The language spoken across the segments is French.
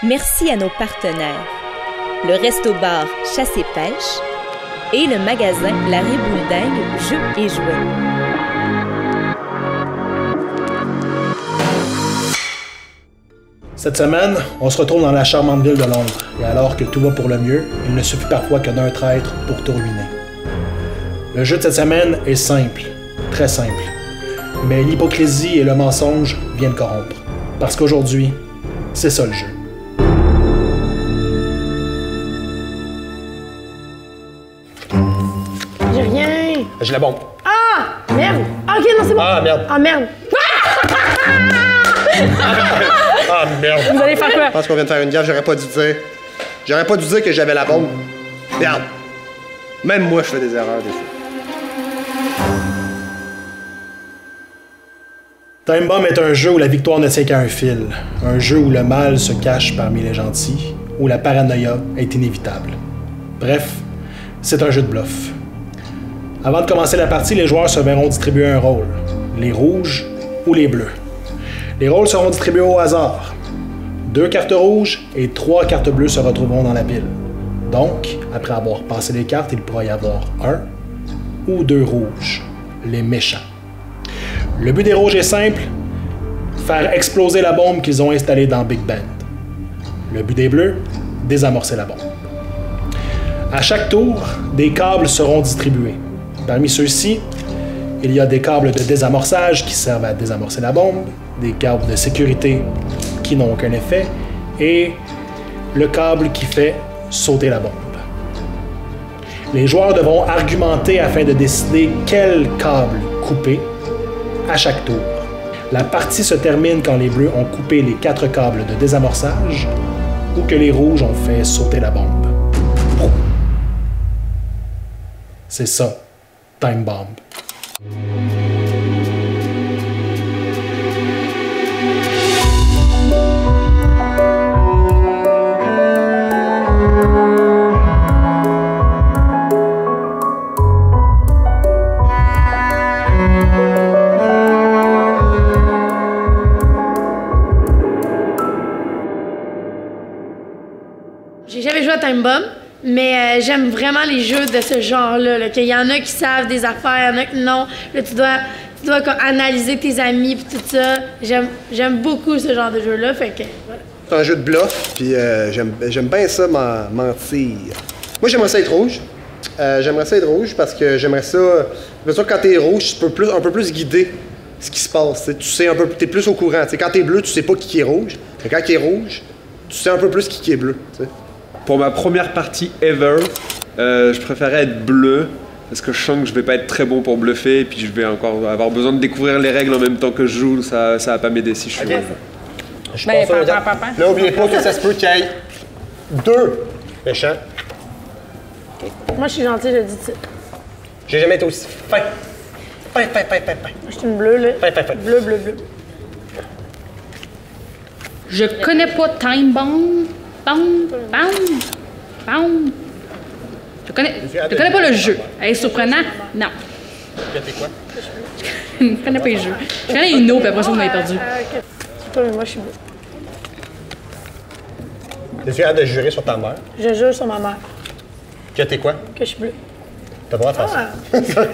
Merci à nos partenaires, le Resto-Bar Chasse et Pêche et le magasin La Ribouledingue Jeux et Jouets. Cette semaine, on se retrouve dans la charmante ville de Londres, et alors que tout va pour le mieux, il ne suffit parfois que d'un traître pour tout ruiner. Le jeu de cette semaine est simple, très simple, mais l'hypocrisie et le mensonge viennent corrompre, parce qu'aujourd'hui, c'est ça le jeu. J'ai rien. J'ai la bombe. Ah! Merde! Ah, ok, non, c'est bon. Ah, merde. Ah, merde. Ah, merde. Vous allez faire quoi? Je pense qu'on vient de faire une gaffe, j'aurais pas dû dire. J'aurais pas dû dire que j'avais la bombe. Merde. Même moi, je fais des erreurs des fois. Time Bomb est un jeu où la victoire ne tient qu'à un fil, un jeu où le mal se cache parmi les gentils, où la paranoïa est inévitable. Bref, c'est un jeu de bluff. Avant de commencer la partie, les joueurs se verront distribuer un rôle, les rouges ou les bleus. Les rôles seront distribués au hasard. 2 cartes rouges et 3 cartes bleues se retrouveront dans la pile. Donc, après avoir passé les cartes, il pourra y avoir 1 ou 2 rouges, les méchants. Le but des rouges est simple, faire exploser la bombe qu'ils ont installée dans Big Bend. Le but des bleus, désamorcer la bombe. À chaque tour, des câbles seront distribués. Parmi ceux-ci, il y a des câbles de désamorçage qui servent à désamorcer la bombe, des câbles de sécurité qui n'ont aucun effet, et le câble qui fait sauter la bombe. Les joueurs devront argumenter afin de décider quel câble couper à chaque tour. La partie se termine quand les bleus ont coupé les 4 câbles de désamorçage ou que les rouges ont fait sauter la bombe. C'est ça, Time Bomb. J'ai jamais joué à Time Bomb, mais j'aime vraiment les jeux de ce genre-là. Là, qu'il y en a qui savent des affaires, il y en a qui non. Là, tu dois comme, analyser tes amis puis tout ça. J'aime beaucoup ce genre de jeu-là, fait que voilà. C'est un jeu de bluff, puis j'aime bien ça mentir. Moi, j'aimerais ça être rouge. J'aimerais ça être rouge parce que j'aimerais ça... Bien sûr, quand t'es rouge, tu peux un peu plus guider ce qui se passe. T'sais. Tu sais un peu... T'es plus au courant. T'sais, quand t'es bleu, tu sais pas qui est rouge. Mais quand il est rouge, tu sais un peu plus qui est bleu. T'sais. Pour ma première partie ever, je préférais être bleu parce que je sens que je vais pas être très bon pour bluffer et puis je vais encore avoir besoin de découvrir les règles en même temps que je joue. Ça va pas m'aider si je suis. Okay. Je pense là, oubliez pas que ça se peut qu'il y ait 2 méchants. Okay. Moi, je suis gentille, je le dis tout de suite. J'ai jamais été aussi fin. Fin. Je suis une bleue, là. Fin. Bleu. Je connais pas Time Bomb. Je connais pas le jeu. Elle est surprenant? Non. T'es quoi? Je connais pas les jeux. Je connais Uno, puis après ça, vous m'avez perdu. C'est pas, mais moi, je suis bleue. T'es-tu hâte de jurer sur ta mère? Je jure sur ma mère. Que t'es quoi? Que je suis bleue. T'as le droit de faire ça.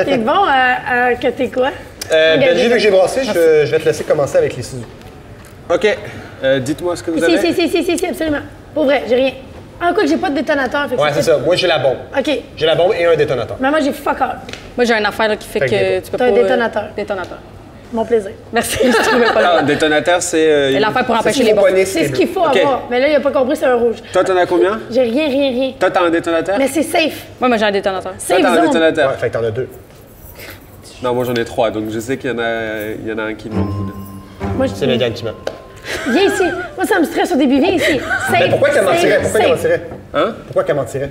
T'es bon à que t'es quoi? Benji, vu que j'ai brassé, je vais te laisser commencer avec les ciseaux. Ok, dites-moi ce que vous avez. Si, absolument. Pour vrai, j'ai rien. Ah, quoi que j'ai pas de détonateur. Fait que Ouais, c'est ça. Moi, j'ai la bombe. OK. J'ai la bombe et un détonateur. Mais moi, j'ai fuck all. Moi, j'ai une affaire là, qui fait que tu peux T'as pas... un détonateur. Détonateur. Mon plaisir. Merci, je trouvais pas Ah, le détonateur, c'est. l'affaire pour empêcher C'est les bombes. C'est ce qu'il faut OK. avoir. Mais là, il a pas compris, c'est un rouge. Toi, t'en as combien? J'ai rien. Toi, t'as un détonateur? Mais c'est safe. Moi, j'ai un détonateur. Toi, Safe t'as un zone. détonateur. Ouais, fait que t'en as 2. Non, moi j'en ai 3, donc je sais qu'il y en a un qui me manque. Moi, C'est Mégane qui ment. Viens ici. Moi, ça me stresse au début. Viens ici. Safe. Mais pourquoi qu'elle mentirait? Hein? Pourquoi qu'elle mentirait?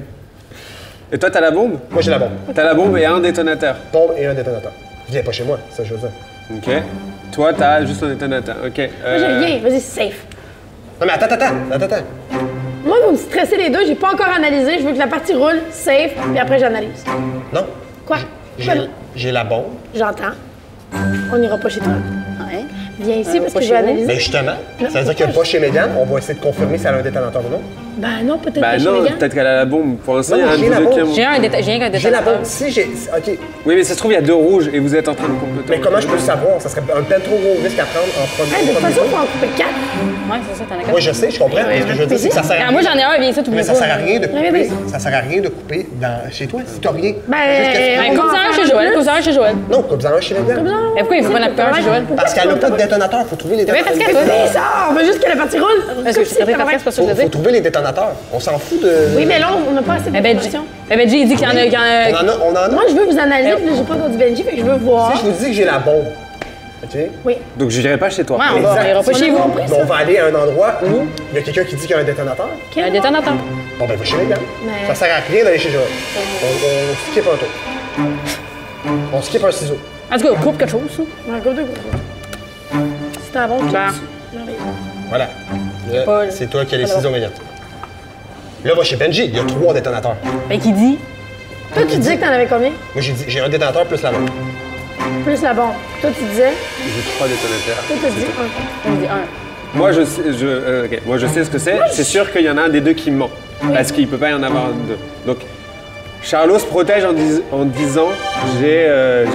Et toi, t'as la bombe? Moi, j'ai la bombe. T'as la bombe et un détonateur. Bombe et un détonateur. Viens pas chez moi, c'est ça que je veux dire. Ok. Toi, t'as juste un détonateur. Ok. Moi, j'ai rien. Vas-y, c'est safe. Non, mais attends. Moi, vous me stressez les deux. J'ai pas encore analysé. Je veux que la partie roule, safe, puis après, j'analyse. Non. Quoi? J'ai la bombe. J'entends. On n'ira pas chez toi. Ouais. Viens ici parce que pas je vais chez nous. analyser. Mais justement, ça veut dire qu'elle n'est pas chez Mégane. On va essayer de confirmer si elle a un détonateur ou non. Ben non, peut-être Bah pas chez non, Mégane. peut-être qu'elle a la bombe. Pour l'instant, Non, il y a un j'ai de la vous deux qui bombe. a- J'ai rien qu'un J'ai la détonateur. bombe. Si j'ai. OK. Oui, mais ça se trouve, il y a 2 rouges et vous êtes en train de compléter. Mais comment je peux le savoir? Ça serait un peut-être trop gros risque à prendre en premier. Hey, de toute façon, il faut en couper 4. Ouais, c'est ça, t'en as Moi, je sais, je comprends. Mais ce que je veux dire, c'est que ça sert à Ah, rien. moi, j'en ai un, viens ça, tout Mais le ça sert à rien de couper. Regardez. Ça sert à rien de couper chez toi si t'as rien. Ben, Ben, on comme va ça, en un chez faire Joël, plus. comme ça, un chez Joël. Non, comme ça, chez Mégane. Et pourquoi il faut pas en couper un chez Joël? Parce qu'elle n'a pas de détonateur. Il faut trouver les Mais parce détonateurs. qu'elle Mais ça, on veut juste que la partie roule. Est-ce que je suis très fatiguée, c'est pas ça que je veux Faut dire? trouver les détonateurs. On s'en fout de. Oui, mais là, on n'a pas assez Eh ben, d'informations. Jay, il dit qu'il y en a. On en a. Moi, je veux vous analyser, puis là, j'ai pas entendu Benji, fait que je veux voir. Si je vous dis que j'ai la bombe, OK? Oui. Donc je n'irai pas chez toi. Ouais, on ira pas On chez a vous. compris Mais on ça. va aller à un endroit où il y a quelqu'un qui dit qu'il y a un détonateur. Un détonateur. Bon, ben, va chez Mégane. Mais- Ça sert à rien d'aller chez Joël. On skip un tour. On skip un ciseau. En tout cas, coupe quelque chose, ça. Ouais, go, go, go. C'est un bon truc. Ben. Voilà. Là, Paul. c'est toi qui as les ciseaux, Mégane. Là, va chez Benji. Il y a 3 détonateurs. Ben, qui dit? Toi, tu disais que t'en avais combien? Moi, j'ai dit, j'ai un détonateur plus la bombe. Plus la bombe. Toi, tu disais. J'ai 3 détonateurs. Toi, t'as dit un. On dit un. Moi, je sais, ok. Moi, je sais ce que c'est. C'est sûr qu'il y en a un des deux qui me ment. Parce qu'il peut pas y en avoir deux. Donc, Charlot se protège en disant j'ai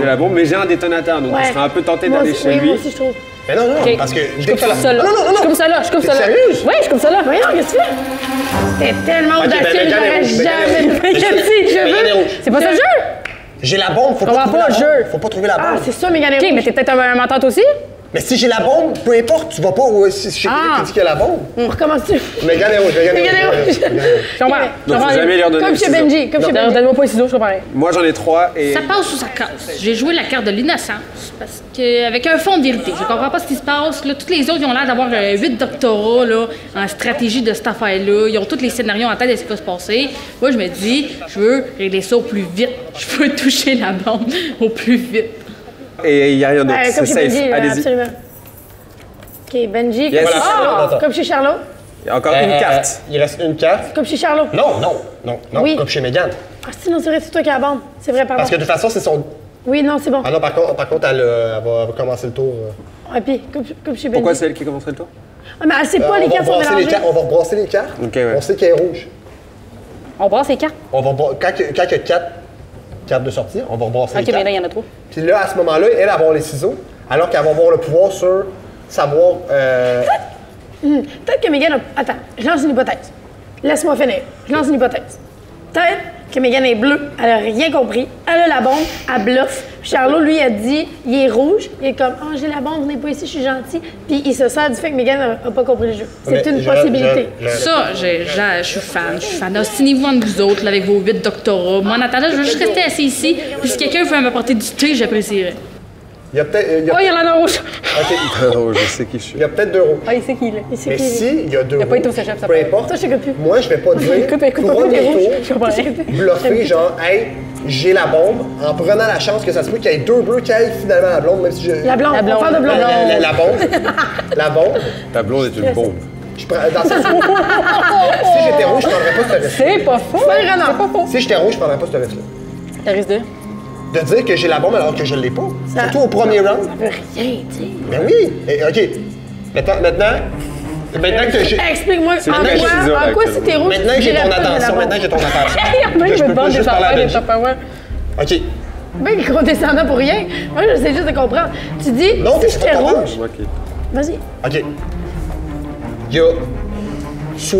la bombe, mais j'ai un détonateur. Donc, Ouais. il sera un peu tenté Moi d'aller aussi- chez oui, lui. moi aussi, je trouve. Mais non, non, Ok. parce que Je dès coupe que t'as ça là. Non, non, non, Je coupe ça là, je coupe T'es ça là. sérieuse? Oui, je coupe ça là. Voyons, qu'est-ce que tu fais? T'es tellement Ok, audacieux, ben, j'aurais Mégane est rouge, jamais. Mégane est rouge. Mégane, si, je Mégane est veux. rouge. C'est pas ça le jeu? J'ai la bombe, faut On va pas trouver pas la au bombe. jeu. Faut pas trouver la Ah, bombe. c'est ça, Mégane est Ok, rouge. mais t'es peut-être un menteur aussi? Mais si j'ai la bombe, peu importe, tu vas pas où si chez quelqu'un Ah. qui dit qu'il y a la bombe. On recommence-tu? Mégane est rouge, Mégane est Mégane est rouge. rouge. Mégane est rouge. Je comprends. Donc, faut jamais leur donner Comme le chez ciseau. Benji, comme chez Benji. Donne-moi pas les ciseaux, je suis pareil. Moi, j'en ai 3 et. Ça passe ou ça casse. J'ai joué la carte de l'innocence parce qu'avec un fond de vérité, je comprends pas ce qui se passe. Là, tous les autres, ils ont l'air d'avoir 8 doctorats là, en stratégie de cette affaire-là. Ils ont tous les scénarios en tête de ce qui va se passer. Moi, je me dis, je veux régler ça au plus vite. Je veux toucher la bombe au plus vite. Et il n'y a rien d'autre. Ouais, C'est comme chez safe. Benji, Allez-y. absolument. OK, Benji, Yes. comme chez Voilà. Charlot. Attends. Comme chez Charlot. Il y a encore une carte. Il reste une carte. Comme chez Charlot. Non, non, non, non. Oui. Comme chez Mégane. Ah, si, non, c'est vrai, c'est toi qui as la bombe. C'est vrai, pardon. Parce que de toute façon, c'est son. Oui, non, c'est bon. Ah non, par contre elle va commencer le tour. Ouais, puis, comme chez Benji. Pourquoi c'est elle qui commencerait le tour? Ah, mais elle sait pas, les on va cartes sont rebrasser les mélangées. cartes. On va rebrasser les cartes. Ok, ouais. On sait qu'elle est rouge. On brasse les cartes. On va quand il y a 4 cartes de sortie, on va rebrasser Ok, les mais cartes. là, il y en a trop. Puis là, à ce moment-là, elle va avoir les ciseaux, alors qu'elle va avoir le pouvoir sur savoir. Peut-être que Mégane a... Attends, je lance une hypothèse. Laisse-moi finir. Je lance une hypothèse. Peut-être que Mégane est bleue, elle a rien compris, elle a la bombe, elle bluffe. Charlot, lui, a dit, il est rouge, il est comme, oh, j'ai la bombe, venez pas ici, je suis gentil. Puis il se sert du fait que Mégane a pas compris le jeu. C'est une possibilité. Ça, je suis fan. Je suis fan. Ostinez-vous entre vous autres là, avec vos 8 doctorats. Moi, en attendant, je veux juste rester assis ici. Puis si quelqu'un veut m'apporter du thé, j'apprécierais. Il y a peut-être. Oh, il y en a un rouge. Ok, Oh, je sais qui je suis. il y a peut-être 2 rouges. Ah, il sait qui, là. Il sait Mais qui il est. si il y a 2 a pas été au rouges, cégep, ça peu peut. importe, Toi, je sais plus. moi, je vais pas dire. Écoute, premier pas des rouges. tour, Je comprends rien. bluffer, genre, hey, j'ai la bombe, en prenant la chance que ça se peut qu'il y ait 2 bleus qui aillent finalement la blonde, même si je. La blonde, La blonde. on parle de blonde. La bombe. La bombe. Ta blonde est une bombe. Je prends. Dans le sens où, si j'étais rouge, je prendrais pas ce risque. C'est pas faux. Faire un an. C'est pas faux. Si j'étais rouge, je prendrais pas ce risque-là. T'as risque de. De dire que j'ai la bombe alors que je l'ai pas. Ça- Surtout au premier round. Ça veut rien dire. Ben oui! OK. Maintenant que j'ai. Explique-moi, en C'est le même ciseau, quoi actuellement. si t'es rouge, Maintenant que tu j'ai ton dirais pas de la attention, bombe. maintenant que j'ai ton attention. Il y en a que qui je me peux pas vendent des juste parler à affaires, des Benji. Tupperware. OK. Ben, condescendant pour rien. Moi, j'essaie juste de comprendre. Tu dis, Non, si mais j'étais c'est pas rouge, Ok. vas-y. OK. Il y a.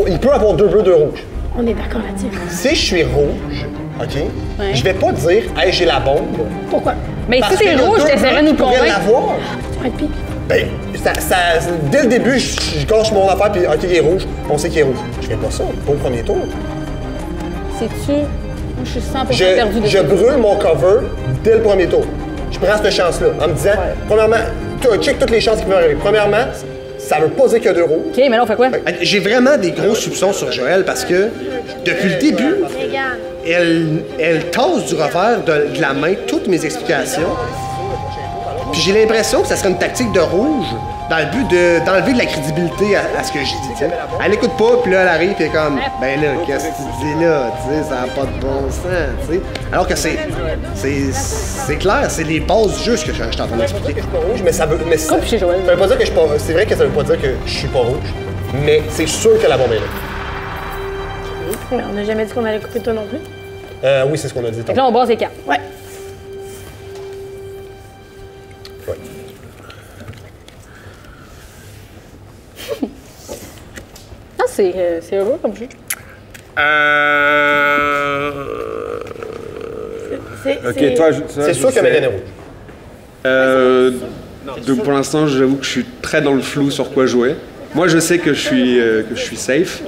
Il peut avoir 2 bleus, 2 rouges. On est d'accord là-dessus. Si je suis rouge, OK, Ouais. je vais pas dire, hey, j'ai la bombe. Pourquoi? Mais Parce si t'es qu'il y a rouge, 2 t'essaierais de bleus nous qui pourraient convaincre. l'avoir. Ouais, puis, Ben, dès le début, je gâche mon affaire, puis OK, il est rouge, on sait qu'il est rouge. Je fais pas ça, pas au premier tour. Sais-tu? Moi, je suis 100% perdu de Je ça. brûle mon cover dès le premier tour. Je prends cette chance-là en me disant, premièrement, check toutes les chances qui peuvent arriver. Premièrement, ça veut pas dire qu'il y a 2 rouges. OK, mais là, on fait quoi? J'ai vraiment des gros soupçons sur Joël parce que depuis le début, elle tasse du revers de la main toutes mes explications. Puis j'ai l'impression que ça serait une tactique de rouge dans le but d'enlever de la crédibilité à ce que je dis, tu sais. Elle écoute pas, puis là, elle arrive, puis elle est comme, ben là, qu'est-ce que tu dis là, tu sais, ça n'a pas de bon sens, tu sais. Alors que c'est clair, c'est les bases du jeu, ce que je suis en train d'expliquer. Je suis pas rouge, mais ça veut... Mais ça veut pas dire que je suis pas... C'est vrai que ça veut pas dire que je suis pas rouge, mais c'est sûr que la bombe est là. On n'a jamais dit qu'on allait couper toi non plus. Oui, c'est ce qu'on a dit. Fait que là, on brasse les cartes. Ouais. Ah, c'est heureux comme jeu. Ok, toi, c'est sûr que Mégane est rouge. Donc pour l'instant, j'avoue que je suis très dans le flou sur quoi jouer. Moi, je sais que je suis safe,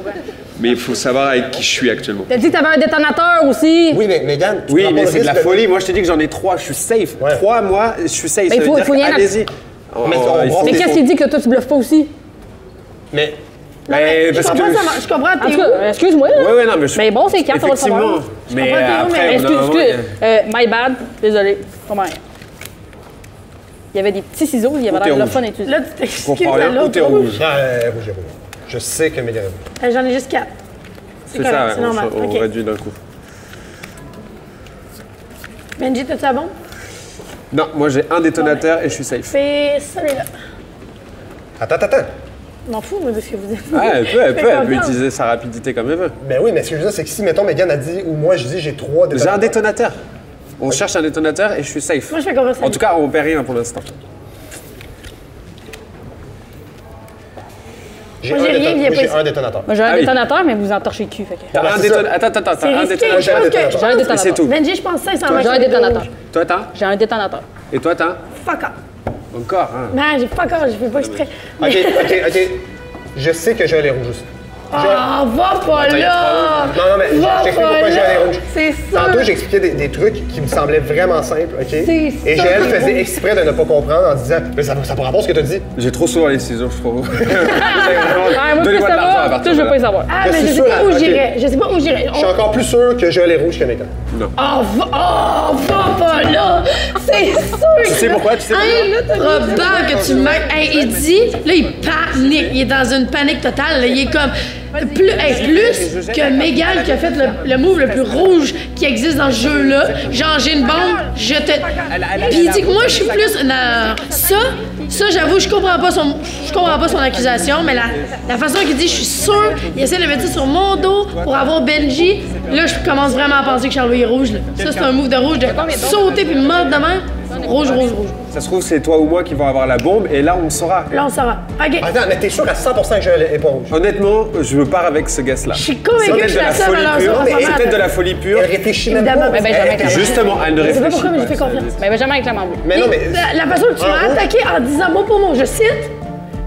mais il faut savoir avec qui je suis actuellement. T'as dit que t'avais un détonateur aussi. Oui, mais Mégane, Oui, mais c'est de la folie. Moi, je te dis que j'en ai 3, je suis safe. 3, moi, je suis safe. Mais il faut rien. Allez-y. Mais qu'est-ce qui dit que toi, tu bluffes pas aussi? Mais... Je comprends, En tout cas, excuse-moi. Ouais, non, mais Mais bon, c'est 4, on va le savoir. effectivement. Mais après, Excuse. My bad. Désolé. Pas mal. Il y avait des petits ciseaux, il y avait l'air le fun à utiliser. Là, tu t'excuses comprends à rien, l'autre. tout est rouge. rouge. Je sais que Mégane est rouge. J'en ai juste 4. C'est ça, correct, c'est normal. on Ok. réduit d'un coup. Benji, t'as-tu la bombe? Non, moi j'ai un détonateur et je suis safe. Fais celui-là. Attends. Je m'en fous, moi, de ce que vous dites. Ouais, elle peut confiance. utiliser sa rapidité comme elle veut. Ben oui, mais ce que je veux dire, c'est que si, mettons, Mégane a dit, ou moi, je dis, j'ai 3 J'ai un détonateur. On cherche un détonateur et je suis safe. Moi, je fais confiance à En lui. tout cas, on perd rien pour l'instant. J'ai Moi, j'ai rien, il y a pas ici. un détonateur. Moi, j'ai un Ah oui. détonateur, mais vous en torchez le cul. Fait que... T'as un c'est détonateur. ça. Attends, C'est un risqué, détonateur. je pense que... J'ai un Et détonateur. c'est tout. Benji, je pense sincèrement J'ai un qu'il est détonateur. rouge. Toi, t'as? J'ai un détonateur. Et toi, t'as? Fuck off. Encore, hein? Non, j'ai fuck off, je fais pas exprès. OK. Je sais que Joël est rouge aussi. Ah, va pas là! Non, mais Va j'explique pas pourquoi là. Joël est rouge. C'est sûr. Tantôt, j'expliquais des trucs qui me semblaient vraiment simples, OK? C'est Et sûr Joël qu'il est faisait rouge. exprès de ne pas comprendre en disant « Mais ça prend rapport à ce que t'as dit. J'ai trop souvent les ciseaux, je trouve. Ah, moi, je veux Donnez-moi de l'argent à savoir. partir Toi, je de veux là. pas y savoir. Ah, Je mais suis je sais sûr, pas où ok. j'irais. Je sais pas où j'irais. Je suis encore plus sûr que Joël est rouge que Mégane. Va pas là! C'est sûr! Tu sais pourquoi? Tu sais pourquoi? Robert, que tu m'aides. Hey, il dit, là, il panique. Il est dans une panique totale. Là. Il est comme. Plus que Mégane qui a fait le move le plus rouge qui existe dans ce jeu-là. Genre, j'ai une bombe, je te. Puis il dit que moi, je suis plus. Non, ça, j'avoue, je comprends pas son accusation, mais la façon qu'il dit, je suis sûr, il essaie de mettre ça sur mon dos pour avoir Benji. Là, je commence vraiment à penser que Charles-Louis est rouge. Là. Ça, c'est un move de rouge, de sauter puis mordre de même. Rouge. Ça se trouve, c'est toi ou moi qui vont avoir la bombe et là, on saura. Là, on saura. OK. Attends, mais t'es sûr à 100% que Joël est pas rouge? Honnêtement, je me pars avec ce guess-là. Je suis convaincue que je suis la seule à pure. leur C'est peut-être de la folie pure. Elle réfléchit même Évidemment. pas. Mais Benjamin, quand même. Justement, elle ne Je sais pas réfléchit pourquoi, mais je pas. fais confiance. Mais Benjamin est clairement bleu. Mais non, mais... La façon que tu m'as attaqué en disant mot pour mot, je cite,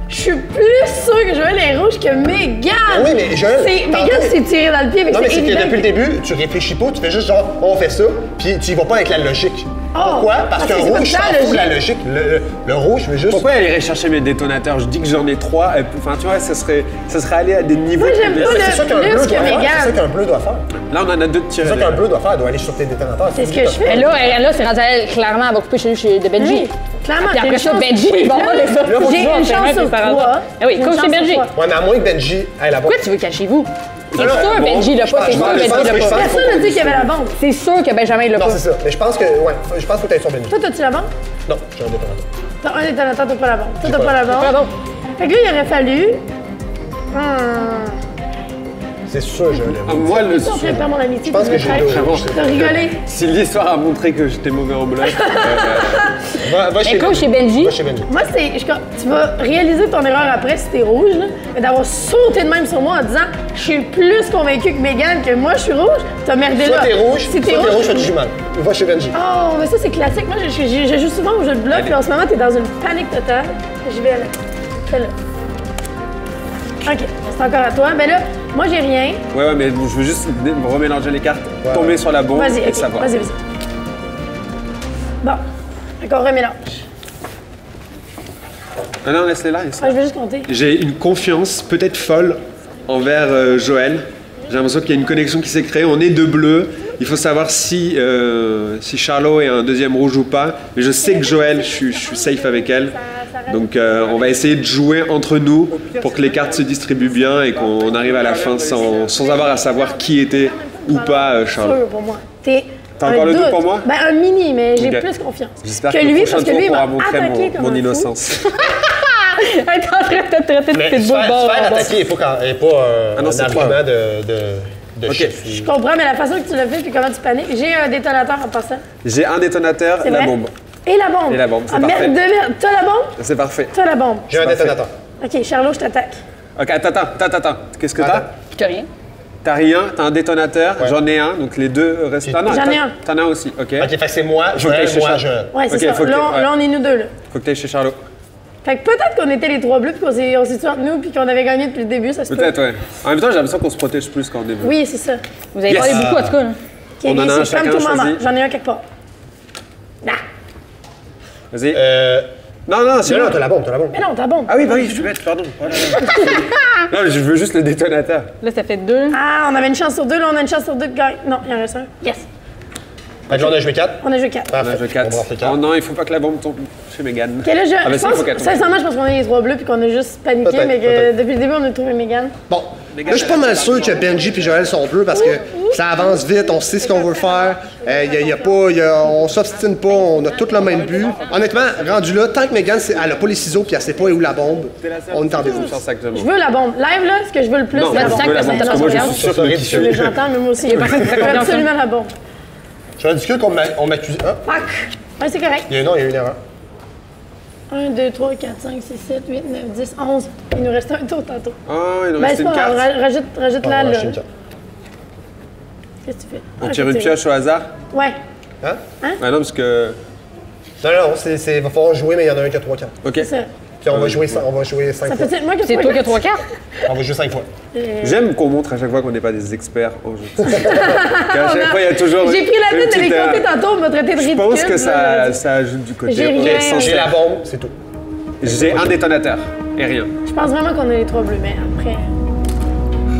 je suis plus sûre que Joël est rouge que Mégane. Oui, mais Joël, tantôt- Mégane s'est tirée dans le pied, mais Non, mais c'est c'est que évident. depuis le début, tu réfléchis pas, tu fais juste genre, on fait ça, puis tu y vas pas avec la logique. Pourquoi? Parce qu'un c'est pas rouge, je ça, t'en la fous de la logique. Le rouge, je veux juste... Pourquoi elle irait chercher mes détonateurs? Je dis que j'en ai 3. Enfin, tu vois, ça serait aller à des niveaux. Moi, j'aime plus- pas C'est ça qu'un plus bleu que doit faire. Mégane. C'est ça qu'un bleu doit faire. Là, on en a 2 de C'est tirés. ça qu'un bleu doit faire, elle doit aller sur tes détonateurs. C'est ce que je fais. Mais là, c'est rendu à elle, clairement, elle va couper chez de Benji. Oui, clairement. Puis j'ai après une ça, chance Benji, sur il va avoir les trois. autres. J'ai une chance sur 3. Ah oui, coach, c'est Benji. Ouais, mais à moins que Benji ait la bombe. Pourquoi tu veux cacher vous? C'est Non, sûr bon, Benji l'a pas, c'est je sûr pense- Benji je pense l'a que je pas. pense- Personne n'a dit qu'il y avait la bombe. C'est sûr que Benjamin l'a Non, pas. c'est ça. Mais je pense que, ouais, je pense que t'es sur Benji. Toi, t'as-tu la bombe? Non, j'ai un détonateur. T'as un détonateur, t'as pas la bombe. Toi, t'as pas. pas la Pas bombe. bon. Fait que là, il aurait fallu. C'est sûr, je l'ai. Ah, moi, le. Je suis en train de faire mon amitié. Je pense que j'ai T'as rigolé. Si l'histoire a montré que j'étais mauvais en bluff, Va chez Mais coach, Benji. chez Benji. Va chez Benji. Moi, tu vas réaliser ton erreur après si t'es rouge, là, mais d'avoir sauté de même sur moi en disant je suis plus convaincu que Mégane que moi je suis rouge, t'as merdé là. Soit t'es rouge, Si soit t'es t'es rouge, rouge. soit tu joues mal. Va chez Benji. Oh, mais ça c'est classique. Moi, je joue souvent au jeu de bluff, puis en ce moment, t'es dans une panique totale. Je vais là. Fais-le. OK, c'est encore à toi. Ben là, moi, j'ai rien. ouais, mais je veux juste remélanger les cartes, tomber sur la bombe Vas-y, et OK, savoir. vas-y. Bon, encore remélange. Ah non, laisse-les là. laisse-les. Ah, je vais juste compter. J'ai une confiance peut-être folle envers Joël. J'ai l'impression qu'il y a une connexion qui s'est créée. On est 2 bleus. Il faut savoir si Charlot est un deuxième rouge ou pas. Mais je sais que Joël, je suis safe avec elle. Donc on va essayer de jouer entre nous pour que les cartes se distribuent bien et qu'on arrive à la fin sans avoir à savoir qui était ou pas Charles. Sûr pour moi. T'as encore le doute pour moi? Ben un mini, mais j'ai Ok. plus confiance. J'espère que que lui, le prochain parce que tour lui, il pourra m'a montrer attaqué comme mon un fou. innocence. Elle est en train de te traiter de Mais pitbull. se faire attaquer n'est pas Ah non, un c'est argument trois. de Ok. chef. Je comprends, mais la façon que tu l'as fait puis comment tu paniques. J'ai un détonateur en passant. J'ai un détonateur, C'est la vrai? bombe. Et la bombe. Et la bombe, c'est Ah, parfait. merde, t'as la bombe? C'est parfait. T'as la bombe. J'ai un Parfait. détonateur. Ok, Charlot, je t'attaque. Ok, attends. Qu'est-ce que Attends. t'as? Tu as rien. T'as rien, t'as un détonateur, Ouais. j'en ai un, donc les deux restent. Ah non, J'en ai un. T'en as aussi, ok. Ok, fait que c'est moi, Faut que t'ailles chez moi, Charles. je. Ouais, c'est Ok, ça. faut que Là, on est nous deux, là. Faut que t'ailles chez Charlot. Fait que peut-être qu'on était les trois bleus puis on s'est tués entre nous puis qu'on avait gagné depuis le début, ça se peut. Peut-être, ouais. En même temps, j'ai l'impression qu'on se protège plus qu'en début. Oui, c'est ça. Vous avez Yes. parlé beaucoup, en tout cas. Là. Ok, On en a c'est un comme chacun tout moment. choisi. J'en ai un quelque part. Là. Vas-y. Non, c'est Non, bon. t'as la bombe, t'as la bombe. Mais non, t'as bombe. Ah oui, bah oui, je suis bête, pardon. Oh là là. Non, mais je veux juste le détonateur. Là, ça fait 2. Ah, on avait une chance sur deux, là, on a une chance sur deux de gagner. Non, il en reste un. Yes. Fait que là, on a joué 4. On a joué 4. On a joué 4. On va faire 4. Oh non, il faut pas que la bombe tombe chez Mégane. Ok, là, Ah, bah, si, il faut qu'elle tombe. sincèrement, je pense qu'on est les trois bleus puis qu'on a juste paniqué, Peut-être, mais que peut-être. depuis le début, on a trouvé Mégane. Bon, là, je suis pas mal sûr que Benji et Joël sont bleus parce que ça avance vite, on sait ce qu'on veut faire, on s'obstine pas, on a tous le même but. Honnêtement, rendu là, tant que Megan, elle a pas les ciseaux puis elle sait pas où la bombe, on est en défaut. Je veux la bombe. Live, là, ce que je veux le plus, Non, c'est la je bombe. veux la bombe, parce que moi, je suis sûr que Je veux j'entends, mais moi aussi. Je veux absolument la bombe. Je suis ridicule qu'on m'accuse. Ah, Fuck! Ouais, c'est correct. il y a une erreur. 1, 2, 3, 4, 5, 6, 7, 8, 9, 10, 11. Il nous reste un tour tantôt. Oh, il nous Ben, reste c'est une pas grave, carte. rajoute On là, va là. acheter une carte. Qu'est-ce que tu fais? On tire une pioche au hasard. Ouais. Hein? Ah non, parce que. Non, il va falloir jouer, mais il y en a un qui a 3 cartes. Ok. C'est ça. Puis on va jouer 5 Ça fois. peut être moi que C'est toi qui as 3 cartes? On va jouer 5 fois. J'aime qu'on montre à chaque fois qu'on n'est pas des experts au jeu. Qu'à chaque fois, il y a toujours. J'ai pris la une peine de les petite, compter tantôt, on m'a traité de Je ridicule. pense que là, ça ajoute du côté. J'ai rien. essentiel. J'ai la bombe, c'est tout. J'ai un détonateur et rien. Je pense vraiment qu'on est les trois bleus, mais après.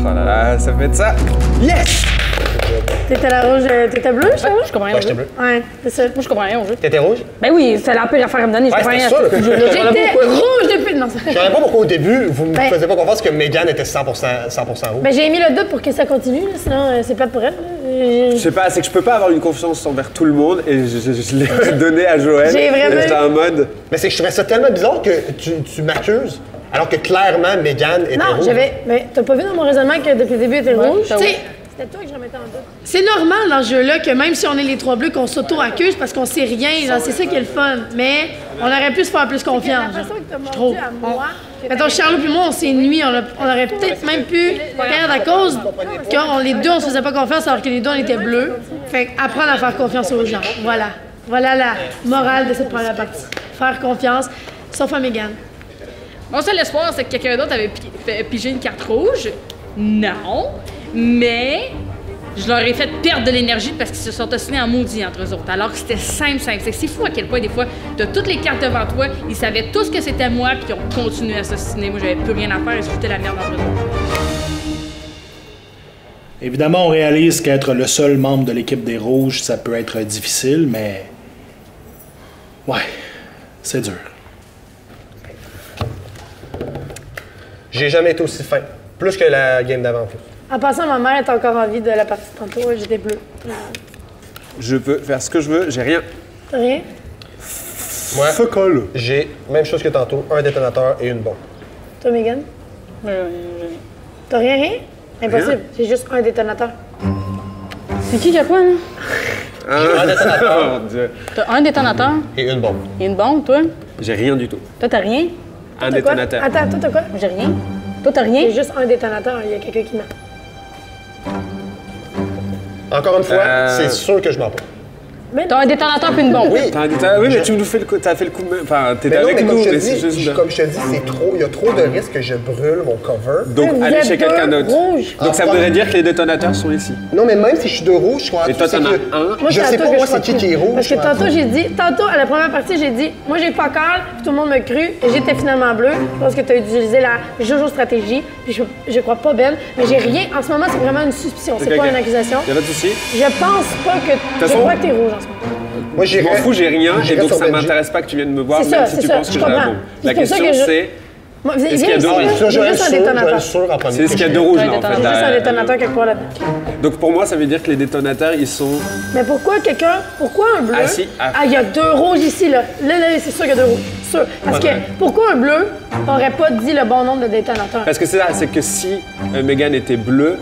Oh là là, ça fait de ça. Yes! T'étais la rouge, t'étais bleue, je Je comprends rien Ouais, au j'étais jeu. bleu. Ouais, c'est ça. Moi, je comprends rien au jeu. T'étais rouge? Ben oui, c'est la pire affaire à me donner. Je Ouais, comprends rien à c'était ce sûr. jeu-là. J'étais rouge depuis. Non, ça. Je savais pas pourquoi au début, vous me Ben- faisiez pas confiance que Megan était 100% rouge. Ben, j'ai mis le doute pour que ça continue, là, sinon c'est plate pour elle. Je sais pas, c'est que je peux pas avoir une confiance envers tout le monde et je l'ai donné à Joël. J'ai vraiment- Et j'étais en mode. Mais c'est que je trouvais ça tellement bizarre que tu m'accuses, alors que clairement, Megan était Non, rouge. Mais t'as pas vu dans mon raisonnement que depuis le début, elle était rouge? t'as Tu sais, rouge. c'était toi que je remettais en doute. C'est normal dans ce jeu-là que même si on est les trois bleus, qu'on s'auto-accuse parce qu'on sait rien, genre, c'est ça qui est le fun. Mais on aurait pu se faire plus confiance. Je trouve. Mettons, Charlot puis moi, on s'est nuit, on aurait peut-être même pu perdre à cause que les deux, on se faisait pas confiance alors que les deux, on était bleus. Fait apprendre à faire confiance aux gens. Voilà. Voilà la morale de cette première partie. Faire confiance, sauf à Mégane. Mon seul espoir, c'est que quelqu'un d'autre avait pigé une carte rouge. Non. Mais je leur ai fait perdre de l'énergie parce qu'ils se sont ostinés en maudit entre eux autres. Alors que c'était simple. C'est fou à quel point, des fois, de toutes les cartes devant toi, ils savaient tous que c'était moi puis ils ont continué à s'ostiner. Moi, j'avais plus rien à faire et je foutais la merde entre eux autres. Évidemment, on réalise qu'être le seul membre de l'équipe des Rouges, ça peut être difficile, mais... Ouais, c'est dur. J'ai jamais été aussi fin. Plus que la game d'avant. Plus. En passant, ma mère est encore en vie de la partie de tantôt. J'étais bleue. Je peux faire ce que je veux, j'ai rien. T'as rien? Moi, Fuck all. j'ai, même chose que tantôt, un détonateur et une bombe. Toi, Mégane? T'as rien, rien? Impossible. J'ai juste un détonateur. C'est qui a quoi, là? Un détonateur Oh mon dieu. T'as un détonateur et une bombe. et une bombe, toi. J'ai rien du tout. Toi, t'as rien. Un T'as quoi? détonateur. Attends, toi, t'as quoi? J'ai rien. Toi, t'as rien. J'ai juste un détonateur. Il y a quelqu'un qui m'a. Encore une fois, Euh. c'est sûr que je mens pas. Mais T'as un détonateur puis une bombe. Oui. Oui, mais tu nous fais le coup. T'as fait le coup. Enfin, t'étais Mais non, avec mais nous, comme je te mais c'est juste. dis, comme je te dis, c'est trop. Il y a trop de risques que je brûle mon cover. Donc, Vous allez êtes chez quelqu'un deux d'autre. rouges. Donc, ça Ah, voudrait dire que les détonateurs sont ici. Non, mais même si je suis de rouge, je crois. Et toi, c'est t'en as que- un. Moi, Je c'est à sais toi pas, que moi, je c'est crois qui est plus. rouge. Parce que je crois. tantôt, j'ai dit, à la première partie, j'ai dit, moi, j'ai pas calme, puis tout le monde m'a cru, et j'étais finalement bleu. Je pense que tu as utilisé la Jojo stratégie, puis je crois pas Ben, mais j'ai rien. En ce moment, c'est vraiment une suspicion, c'est Ok, pas ok. une accusation. Y'a pas de souci. Je pense pas que. Je façon- crois que t'es rouge. ce moment. Moi, Je m'en fous, j'ai rien, et j'irais donc sur ça Benji. m'intéresse pas que tu viennes me voir, C'est même ça, si c'est tu ça, penses que je j'ai la comprends. bombe. C'est La pour ça question que je- c'est, Moi, Est-ce qu'il y a viens deux ici, rails? là. Ça, Il y a juste un je vais détonateur. être sûr en premier. c'est ce qu'il y a de rouge là en fait. Il y a juste un détonateur quelque part là-dedans. Donc pour moi, ça veut dire que les détonateurs, ils sont. Mais pourquoi un bleu? Ah, si. Ah. Il y a 2 rouges ici, là. Là, c'est sûr qu'il y a 2 rouges. Sûr. Parce que pourquoi un bleu aurait pas dit le bon nombre de détonateurs? Parce que c'est ça, c'est que si Megan était bleue,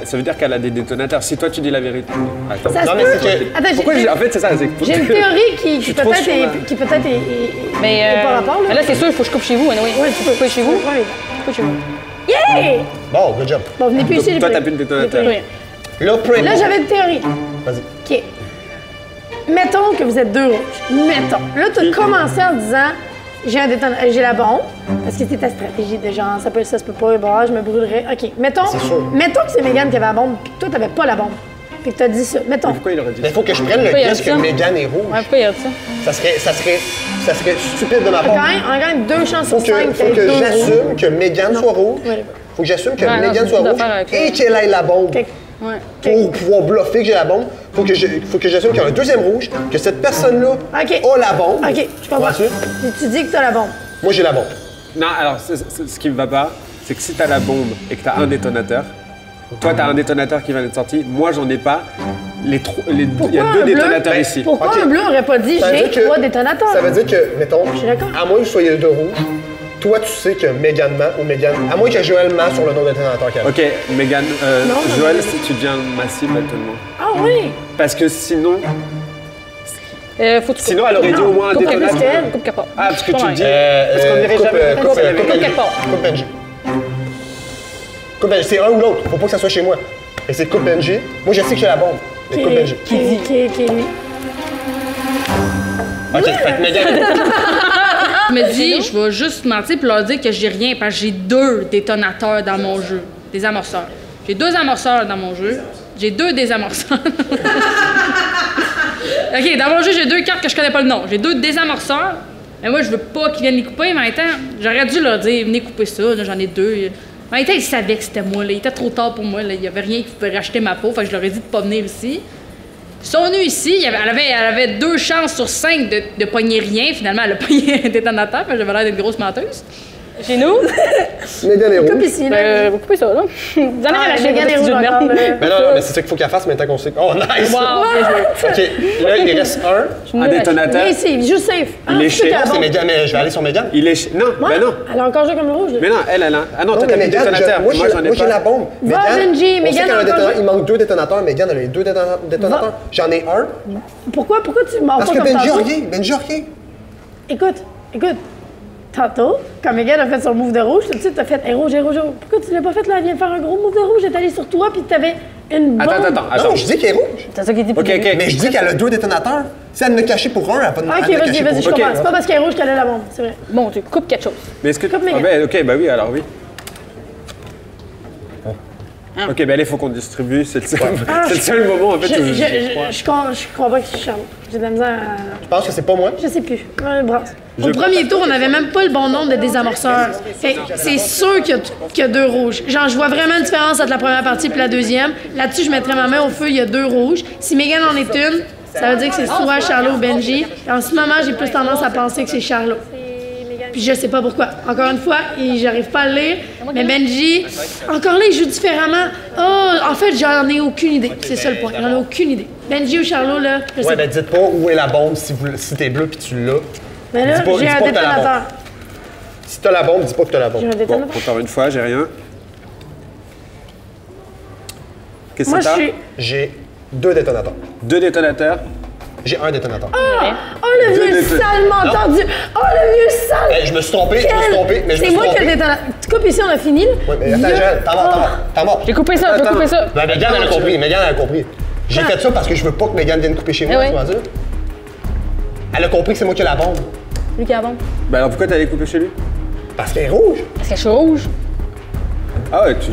ça veut dire qu'elle a des détonateurs. Si toi tu dis la vérité. Attends. Ça se Non, mais peut. c'est que- Attends, Pourquoi en fait c'est ça, c'est que. j'ai une théorie qui suis trop peut-être sûr, là. est Mais pas rapport, là. là, c'est sûr, il faut que je coupe chez vous. Anyway. Ouais, tu peux. couper chez vous. Ouais. Coupe chez vous. Yeah! Bon, good job. Bon, venez plus Donc, ici, les toi, bleus. t'as plus de détonateur. Les bleus. Là, Primo. Là, j'avais une théorie. Vas-y. OK. Mettons que vous êtes 2 rouges. Mettons. Là, tu as commencé en disant j'ai la bombe. Parce que c'était ta stratégie de genre, ça peut pas, bon, je me brûlerais. OK. Mettons que c'est Megan qui avait la bombe, puis que toi, t'avais pas la bombe. Puis que t'as dit ça. Mettons. Pourquoi il aurait dit Mais il faut que je prenne le Pourquoi il y a guess que ça? Megan est rouge. Ouais, pourquoi il y a ça? Ça serait stupide de ma part. On gagne 2 chances sur Faut 5 que j'assume que Megan soit rouge. Ouais. Faut que j'assume que Ouais, non, Megan c'est soit une rouge affaire avec et qu'elle ait la bombe. OK. Ouais. Pour pouvoir bluffer que j'ai la bombe, faut que j'assume qu'il y a un deuxième rouge, que cette personne-là OK. a la bombe. OK, je comprends. Ensuite, Puis tu dis que t'as la bombe. moi j'ai la bombe. Non, alors ce qui me va pas, c'est que si t'as la bombe et que t'as un détonateur, toi t'as un détonateur qui vient d'être sorti, moi j'en ai pas. Il y a Pourquoi 2 un bleu? détonateurs ici. Pourquoi OK. un bleu aurait pas dit Ça veut j'ai dire que- 3 détonateurs? Ça veut dire que, mettons, Je suis d'accord. à moins que vous soyez les deux rouges, toi tu sais que Megan ment ou Megan. À moins que Joël ment sur le nom de détonateur qu'elle a. Ok, Megan, Non, Joël, non. si tu deviens ma cible actuellement. Ah oui! Parce que sinon, Faut que tu sinon elle aurait dit au moins un Coupe détonateur. plus qu'elle. Coupe quelque part. Ah, parce que Pas tu mal. dis. Est-ce qu'on dirait coupe, jamais coupe, coupe, coupe, quelque part. Coupe Benji. Coupe Benji, c'est un ou l'autre. Faut pas que ça soit chez moi. Et c'est coupe Benji. Moi je sais que j'ai la bombe. Mais coupe Benji. Qui est lui? Ok, fait que Megan. Je me dis, je vais juste mentir pour leur dire que j'ai rien, parce que j'ai 2 détonateurs dans mon jeu, des amorceurs. J'ai 2 amorceurs dans mon jeu, j'ai 2 désamorceurs. OK, dans mon jeu, j'ai 2 cartes que je connais pas le nom. J'ai 2 désamorceurs, mais moi, je veux pas qu'ils viennent les couper, mais en même temps, j'aurais dû leur dire, venez couper ça, là, j'en ai 2. Mais en même temps, ils savaient que c'était moi, là. Il était trop tard pour moi, là. Il y avait rien qui pouvait racheter ma peau, fait que je leur ai dit de pas venir ici. Ils sont venus ici, elle avait 2 chances sur 5 de pogner rien. Finalement, elle a pogné un détonateur, mais j'avais l'air d'être une grosse menteuse. Chez nous? Megan est Coupe rouge. ici, là. Vous coupez ça, là. Vous en avez Ah, lâché Megan est votre rouge petit jeu de encore, merde. là. Mais non, mais c'est ça qu'il faut qu'elle fasse maintenant qu'on sait. Oh, nice! Wow, bien joué. Ok, là, il reste un. Un détonateur. Viens ici, juste safe. Il est c'est chez- qu'elle a la C'est bombe. Megan, mais je vais aller sur Megan. Il est. Non, ben non. Elle a encore joué comme le rouge, là. Mais non, elle a. Ah non, Non, toi mais t'as plus de Megan, détonateur. moi Moi j'en ai j'ai la pas. bombe. Va, Benji, on sait Megan qu'elle a un a détonateur. encore- Il manque 2 détonateurs. Megan, elle a les 2 détonateurs. J'en ai un. Pourquoi tu m'en Parce pas que comme Benji a tantôt? rien. Benji a rien. Écoute. Tantôt, quand Megan a fait son move de rouge, tout de suite, t'as fait hey, rouge. Pourquoi tu l'as pas fait là? Elle vient de faire un gros move de rouge, elle est allée sur toi, puis t'avais une bombe. Attends. Non, je dis qu'elle est rouge. C'est ça qu'il dit. Ok, ok. Mais je dis qu'elle a 2 détonateurs. Si elle me caché pour un, elle va pas Ah, elle ok, me vas-y, cacher je pour comprends. Ok. C'est pas parce qu'elle est rouge qu'elle a la bombe, c'est vrai. Bon, tu coupes quelque chose. Mais est-ce que. Coupe Megan. Ben, ok, bah oui, alors oui. Ok, ben allez, faut qu'on distribue. C'est le seul moment en fait où Je crois pas que c'est Charles. J'ai de la misère à... Je pense que c'est pas moi. Je sais plus. Brasse. Au premier tour, on n'avait même pas le bon nombre de désamorceurs. Fait que c'est sûr qu'il y a 2 rouges. Genre, je vois vraiment une différence entre la première partie et la deuxième. Là-dessus, je mettrais ma main au feu, il y a 2 rouges. Si Megan en est une, ça veut dire que c'est soit Charlot ou Benji. Et en ce moment, j'ai plus tendance à penser que c'est Charlot. Puis je sais pas pourquoi. Encore une fois, j'arrive pas à le lire. Mais Benji, encore là, il joue différemment. Oh, en fait, j'en ai aucune idée. C'est ça le point. J'en ai aucune idée. Benji ou Charlot, là, je sais Ouais, pas. ben dites pas où est la bombe si t'es bleu puis tu l'as. Mais là, dis pas- j'ai dis un pas que t'as la détonateur. Si t'as la bombe, dis pas que t'as la bombe. J'ai un Bon, détonateur. encore une fois, j'ai rien. Qu'est-ce Moi, que je t'as? suis... J'ai 2 détonateurs. 2 détonateurs. J'ai un détonateur. Oh, le vieux Deux sale entendu! Oh, le vieux sale! Je me suis trompé, mais je me C'est suis moi qui ai trompé. le détonateur. Tu coupes ici, on a fini, là? Ouais, mais attends, Vieux- Joël, t'en mort. J'ai coupé ça, j'ai Attends. coupé ça. Ben, Megan, elle a compris. Megan, elle a compris. J'ai fait ça parce que je veux pas que Megan vienne couper chez moi, Eh tu oui. vois ça? Elle a compris que c'est moi qui ai la bombe. Lui qui a la bombe. Ben alors pourquoi t'es allé couper chez lui? Parce qu'elle est rouge. Parce que je suis rouge. Ah ouais, tu.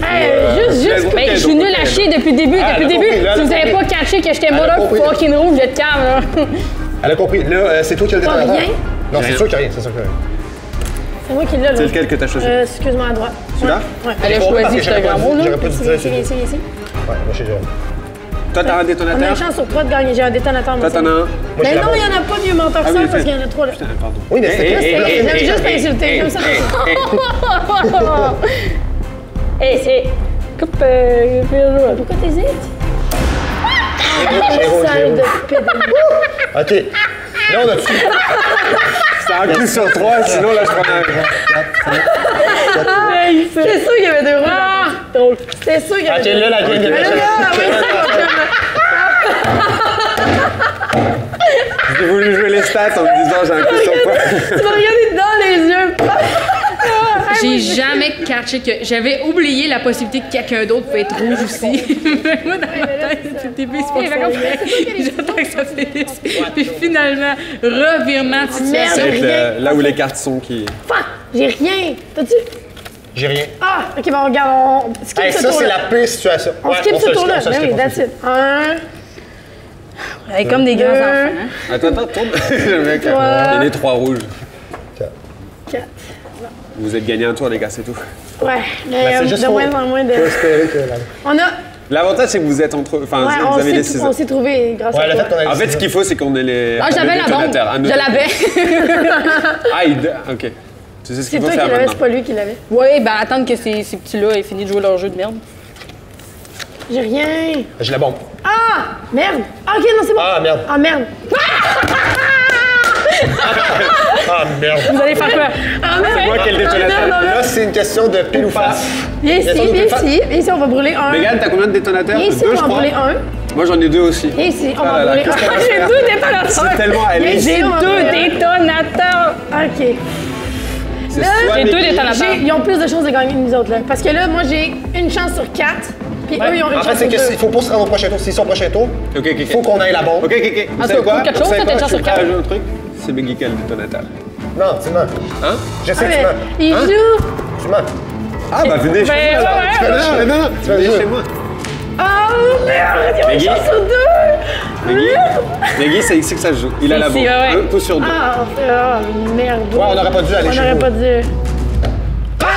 juste. Mais je suis nul à chier depuis le début. Ah, Depuis le elle a début, compris, là, si elle vous a avez pas compris. catché que j'étais Elle a mother compris. fucking rouge, vous êtes calme, là. Elle a compris. Là, c'est toi qui as le Pas détonateur. rien? Non, c'est sûr qu'il y a rien, c'est sûr qu'il y a rien. C'est moi qui l'ai, là. C'est lequel que t'as choisi? Excuse-moi, à droite. Celui-là? Ouais. Elle a Compris parce choisi que ce j'aurais pas grand dit- mot, là. J'aurais pas dû dire Ici, c'est ici, ici. Ouais, moi, chez Joël. Toi, t'as un On a détonateur? une chance sur 3 de gagner. J'ai un détonateur. Toi, t'en as un? Mais non, il n'y en a pas de mieux menteur que Ah ça oui, parce fait. qu'il y en a 3 là. Putain, pardon. Oui, mais c'est J'aime juste insulter, j'aime ça. Coupe, Pierrot. Pourquoi t'hésites? J'ai rouge, Sale de pédale. OK. Là, on a tout. C'est un coup sur 3, sinon là, je prends un. C'est sûr qu'il y avait 2 roues. Drôle. C'est sûr qu'il y avait OK, 2 là, la game Mais là, est oui, J'ai voulu jouer les stats en me disant j'ai un coup sur 3. tu m'as regardé dans les yeux. J'ai jamais catché que j'avais oublié la possibilité que quelqu'un d'autre peut être rouge aussi. Moi, dans ma tête, depuis le début, c'est pas ça. J'attends que ça finisse. Puis finalement, revirement de situation. C'est là où les cartes sont qui. Fuck! J'ai rien. T'as-tu? J'ai rien. Ah! Ok, bon, regarde, on skip Hey, ce ça, c'est tour-là. la pire situation. On skip ce tour-là. on se Ben skip, oui, on se that's skip. it. 1, Avec comme des grands enfants. Hein? Attends, tourne. Le mec, il y 3, a les 3 rouges. 4. Vous êtes gagné un tour, les gars, c'est tout. Ouais, mais c'est juste de pour- moins en moins de. Faut espérer que la... On a. L'avantage, c'est que vous êtes entre. Enfin, Ouais, vous avez les on 6 s'est trouvé grâce Ouais, à le toi. fait qu'on a En fait, ce qu'il faut, c'est qu'on ait les. Ah, j'avais les la bombe. détonateurs. Un Je autre- l'avais. Ah, ok. Tu sais ce C'est qu'il faut toi qui faire l'avais, maintenant. c'est pas lui qui l'avait. Oui, ben attendre que ces petits-là aient fini de jouer leur jeu de merde. J'ai rien. J'ai la bombe. Ah! Merde! Ah, ok, non, c'est bon. Ah, merde. Ah, merde. Ah, merde. Vous allez faire quoi? Ah, merde. Moi, quel détonateur? Là, c'est une question de pile ou face. Viens ici, Attends, viens ici. Viens ici, on va brûler un. Mégane, t'as combien de détonateurs? Viens ici, 2, on je va crois. brûler un. Moi, j'en ai 2 aussi. Viens ici, on Ah va là là, brûler qu'est-ce qu'on un. va J'ai faire? 2 détonateurs. C'est tellement allé. Viens ici, J'ai on va 2 brûler un. détonateurs. Ok. C'est Là, soit j'ai 2 Mégane- détonateurs. Ils ont plus de chances de gagner que nous autres, là. Parce que là, moi, j'ai une chance sur 4. Puis eux, ils ont une En fait, chance c'est sur que 2. il faut pas se rendre au prochain tour. S'ils sont au prochain tour, Ok, il faut qu'on aille la bombe. Ok. Vous Ah, savez toi, quoi? quelque Vous chose, savez t'as quoi? une chance Je suis sur prêt à quatre. jouer au truc. C'est Meggy qui a le détonateur. Non, tu mens. Hein? Je sais Ah, que tu mais mens. il joue. Tu mens. Ah, bah venez chez Ben, moi. ouais, alors. Non, venez jouer. chez moi. Oh, merde! Ils ont une Meggy? chance sur 2. Meggy, c'est ici que ça se joue. Il a la ici, bombe. ouais. Un coup sur 2. Ah, merde. Ouais, on n'aurait pas dû aller On chez n'aurait vous. pas dû. Ben,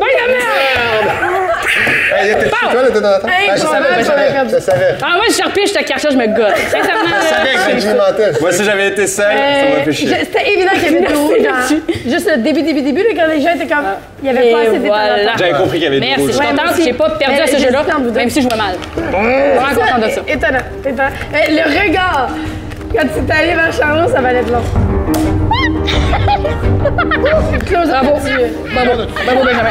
la merde! Hey, t'es toi le détonateur? Hey, Je je savais, savais, je savais. Je savais. Ah, moi, je suis repris, je te cachais, je me gosse. Sincèrement, Je savais que Benji mentait. Moi, si j'avais été seul, ça m'aurait fait chier. C'était évident qu'il y avait deux rouges. Genre, juste le début, là, quand les gens étaient comme. Il y avait Et pas assez voilà. d'étonateurs. J'avais compris qu'il y avait merci, deux je suis rouges. Ouais, moi contente que aussi. j'ai pas perdu à ce Mais jeu-là, j'hésite entre vous deux. même si je jouais mal. Vraiment contente de ça. Étonnant. Le regard! Quand tu es allé vers Charlot, ça valait de long. Close Bravo. up là-dessus. Bravo, Benjamin.